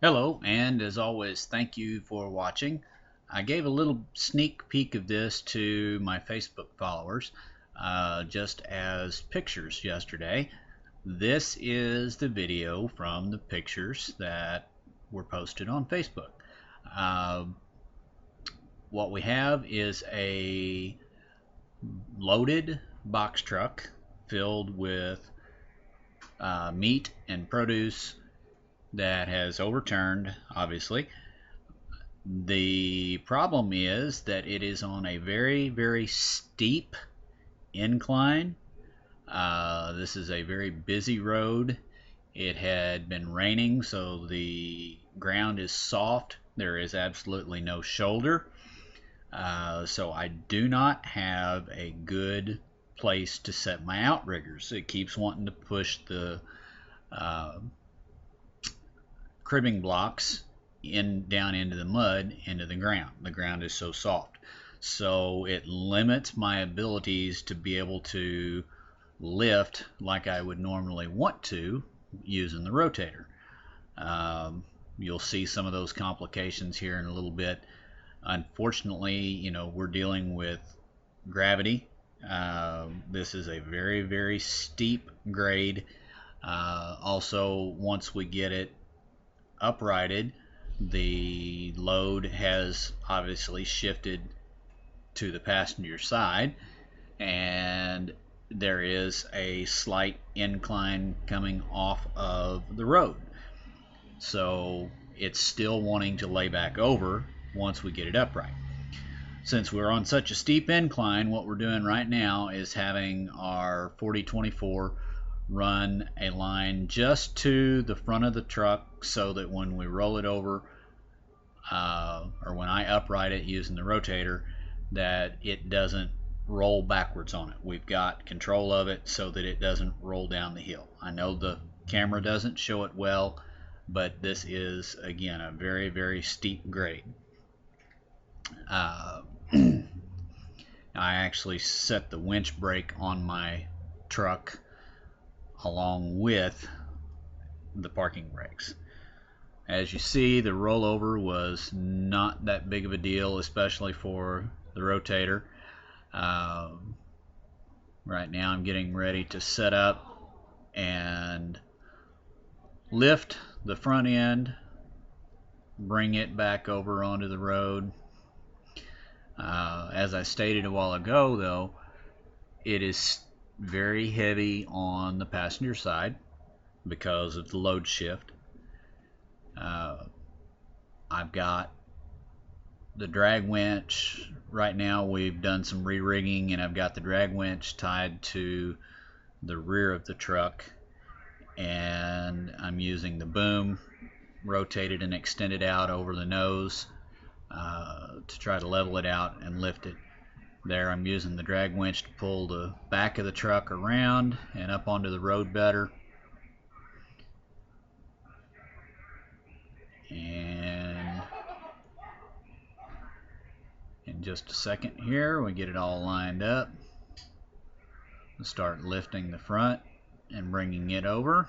Hello, and as always, thank you for watching. I gave a little sneak peek of this to my Facebook followers just as pictures yesterday. This is the video from the pictures that were posted on Facebook. Uh, what we have is a loaded box truck filled with meat and produce that has overturned, obviously. The problem is that it is on a very, very steep incline. This is a very busy road. It had been raining, so the ground is soft. There is absolutely no shoulder. So I do not have a good place to set my outriggers. It keeps wanting to push the uh, cribbing blocks down into the mud, into the ground. The ground is so soft. So it limits my abilities to be able to lift like I would normally want to using the rotator. You'll see some of those complications here in a little bit. Unfortunately, we're dealing with gravity. This is a very, very steep grade. Also, once we get it uprighted, the load has obviously shifted to the passenger side, and there is a slight incline coming off of the road. So it's still wanting to lay back over once we get it upright. Since we're on such a steep incline, what we're doing right now is having our 4024 run a line just to the front of the truck so that when we roll it over, or when I upright it using the rotator, that it doesn't roll backwards on it. We've got control of it so that it doesn't roll down the hill. I know the camera doesn't show it well, but this is, again, a very, very steep grade. I actually set the winch brake on my truck along with the parking brakes. As you see, the rollover was not that big of a deal, especially for the rotator. Right now I'm getting ready to set up and lift the front end, bring it back over onto the road. As I stated a while ago, though, it is very heavy on the passenger side because of the load shift. I've got the drag winch. Right now we've done some re-rigging, and I've got the drag winch tied to the rear of the truck, and I'm using the boom rotated and extended out over the nose to try to level it out and lift it. There I'm using the drag winch to pull the back of the truck around and up onto the road better. And in just a second here, we get it all lined up. We'll start lifting the front and bringing it over.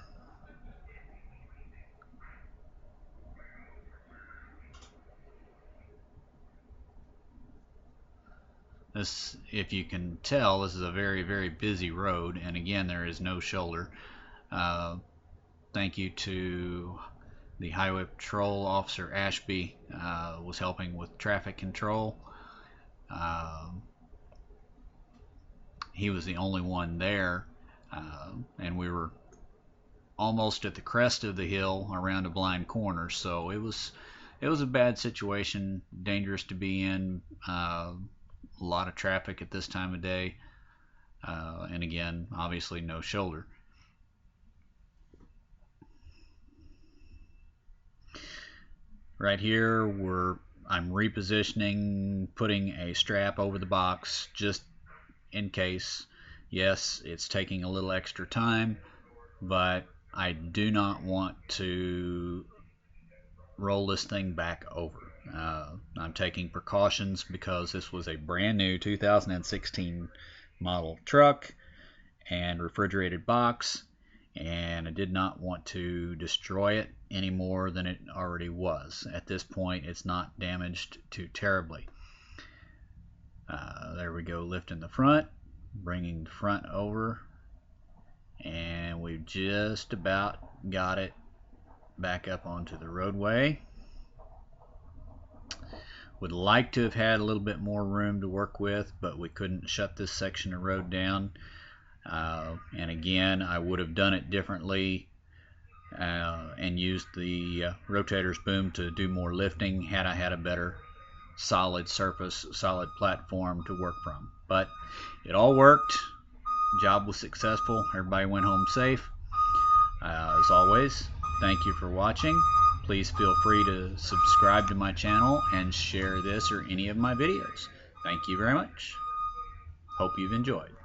This, if you can tell, this is a very, very busy road, and again, there is no shoulder. Thank you to the Highway Patrol Officer Ashby, was helping with traffic control. He was the only one there, and we were almost at the crest of the hill around a blind corner, so it was a bad situation, dangerous to be in. A lot of traffic at this time of day, and again, obviously no shoulder. Right here, I'm repositioning, putting a strap over the box just in case. Yes, it's taking a little extra time, but I do not want to roll this thing back over. I'm taking precautions because this was a brand new 2016 model truck and refrigerated box, and I did not want to destroy it. any more than it already was. At this point, it's not damaged too terribly. There we go, lifting the front, bringing the front over, and we've just about got it back up onto the roadway. Would like to have had a little bit more room to work with, but we couldn't shut this section of road down. And again, I would have done it differently and used the Rotator's boom to do more lifting had I had a better solid surface, solid platform to work from. But it all worked. Job was successful. Everybody went home safe. As always, thank you for watching. Please feel free to subscribe to my channel and share this or any of my videos. Thank you very much. Hope you've enjoyed.